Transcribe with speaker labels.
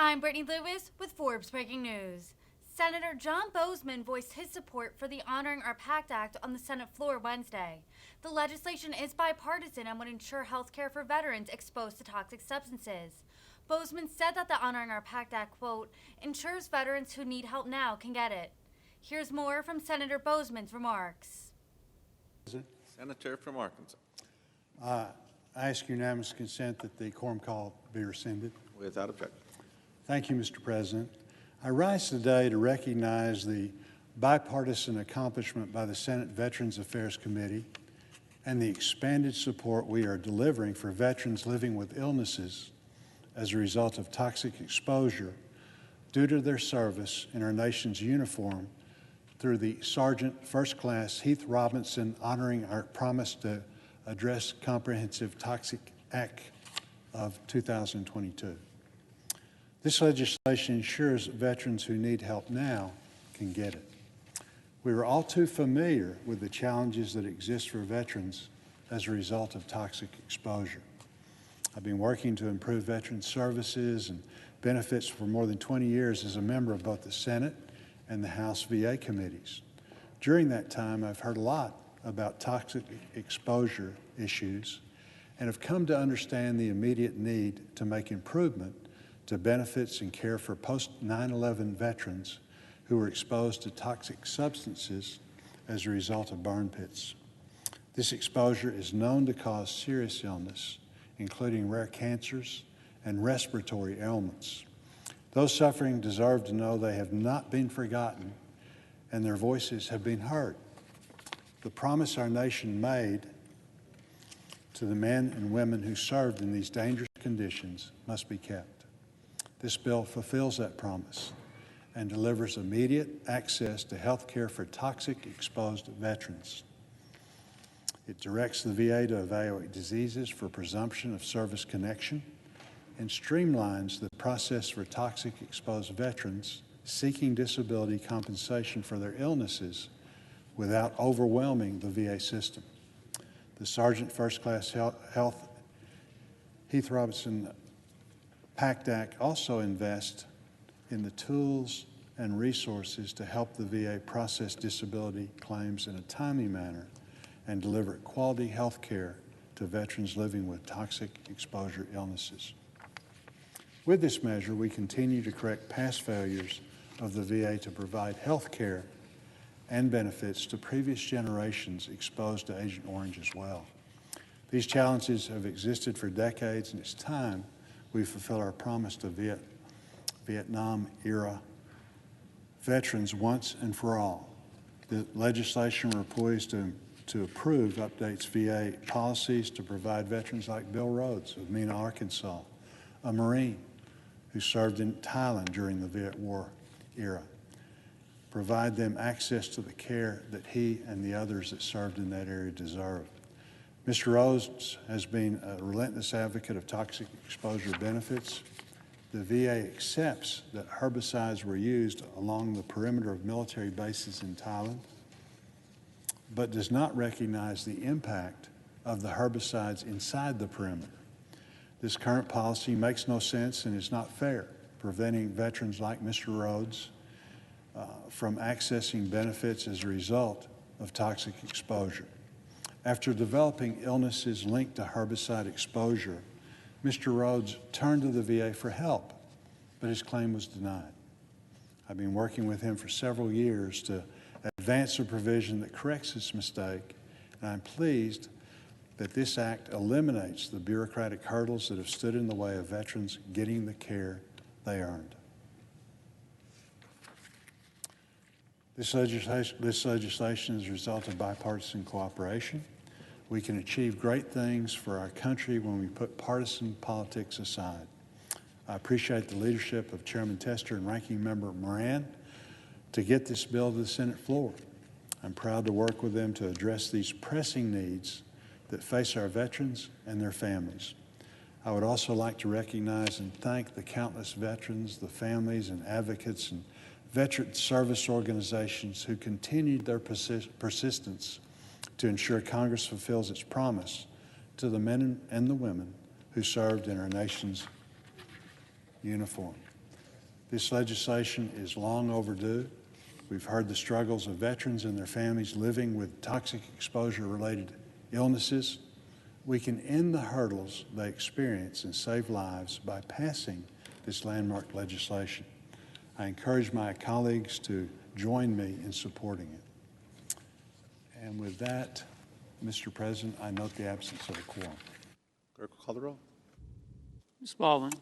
Speaker 1: I'm Brittany Lewis with Forbes Breaking News. Senator John Boozman voiced his support for the Honoring Our PACT Act on the Senate floor Wednesday. The legislation is bipartisan and would ensure health care for veterans exposed to toxic substances. Boozman said that the Honoring Our PACT Act, quote, ensures veterans who need help now can get it. Here's more from Senator Boozman's remarks.
Speaker 2: Senator from Arkansas.
Speaker 3: I ask unanimous consent that the quorum call be rescinded.
Speaker 2: Without objection.
Speaker 3: Thank you, Mr. President. I rise today to recognize the bipartisan accomplishment by the Senate Veterans Affairs Committee and the expanded support we are delivering for veterans living with illnesses as a result of toxic exposure due to their service in our nation's uniform through the Sergeant First Class Heath Robinson Honoring Our Promise to Address Comprehensive Toxic Act of 2022. This legislation ensures veterans who need help now can get it. We are all too familiar with the challenges that exist for veterans as a result of toxic exposure. I've been working to improve veteran services and benefits for more than 20 years as a member of both the Senate and the House VA committees. During that time, I've heard a lot about toxic exposure issues and have come to understand the immediate need to make improvement to benefits and care for post-9/11 veterans who were exposed to toxic substances as a result of burn pits. This exposure is known to cause serious illness, including rare cancers and respiratory ailments. Those suffering deserve to know they have not been forgotten and their voices have been heard. The promise our nation made to the men and women who served in these dangerous conditions must be kept. This bill fulfills that promise and delivers immediate access to health care for toxic exposed veterans. It directs the VA to evaluate diseases for presumption of service connection and streamlines the process for toxic exposed veterans seeking disability compensation for their illnesses without overwhelming the VA system. The Sergeant First Class Health Heath Robinson PACT Act also invests in the tools and resources to help the VA process disability claims in a timely manner and deliver quality health care to veterans living with toxic exposure illnesses. With this measure, we continue to correct past failures of the VA to provide health care and benefits to previous generations exposed to Agent Orange as well. These challenges have existed for decades, and it's time we fulfill our promise to Vietnam-era veterans once and for all. The legislation we're poised to approve updates VA policies to provide veterans like Bill Rhodes of Mena, Arkansas, a Marine who served in Thailand during the Viet War era. Provide them access to the care that he and the others that served in that area deserve. Mr. Rhodes has been a relentless advocate of toxic exposure benefits. The VA accepts that herbicides were used along the perimeter of military bases in Thailand, but does not recognize the impact of the herbicides inside the perimeter. This current policy makes no sense and is not fair, preventing veterans like Mr. Rhodes from accessing benefits as a result of toxic exposure. After developing illnesses linked to herbicide exposure, Mr. Rhodes turned to the VA for help, but his claim was denied. I've been working with him for several years to advance a provision that corrects this mistake, and I'm pleased that this act eliminates the bureaucratic hurdles that have stood in the way of veterans getting the care they earned. This legislation is a result of bipartisan cooperation. We can achieve great things for our country when we put partisan politics aside. I appreciate the leadership of Chairman Tester and Ranking Member Moran to get this bill to the Senate floor. I'm proud to work with them to address these pressing needs that face our veterans and their families. I would also like to recognize and thank the countless veterans, the families and advocates and veteran service organizations who continued their persistence to ensure Congress fulfills its promise to the men and the women who served in our nation's uniform. This legislation is long overdue. We've heard the struggles of veterans and their families living with toxic exposure-related illnesses. We can end the hurdles they experience and save lives by passing this landmark legislation. I encourage my colleagues to join me in supporting it. And with that, Mr. President, I note the absence of a quorum.
Speaker 2: Clerk will call the roll.
Speaker 4: Ms. Baldwin.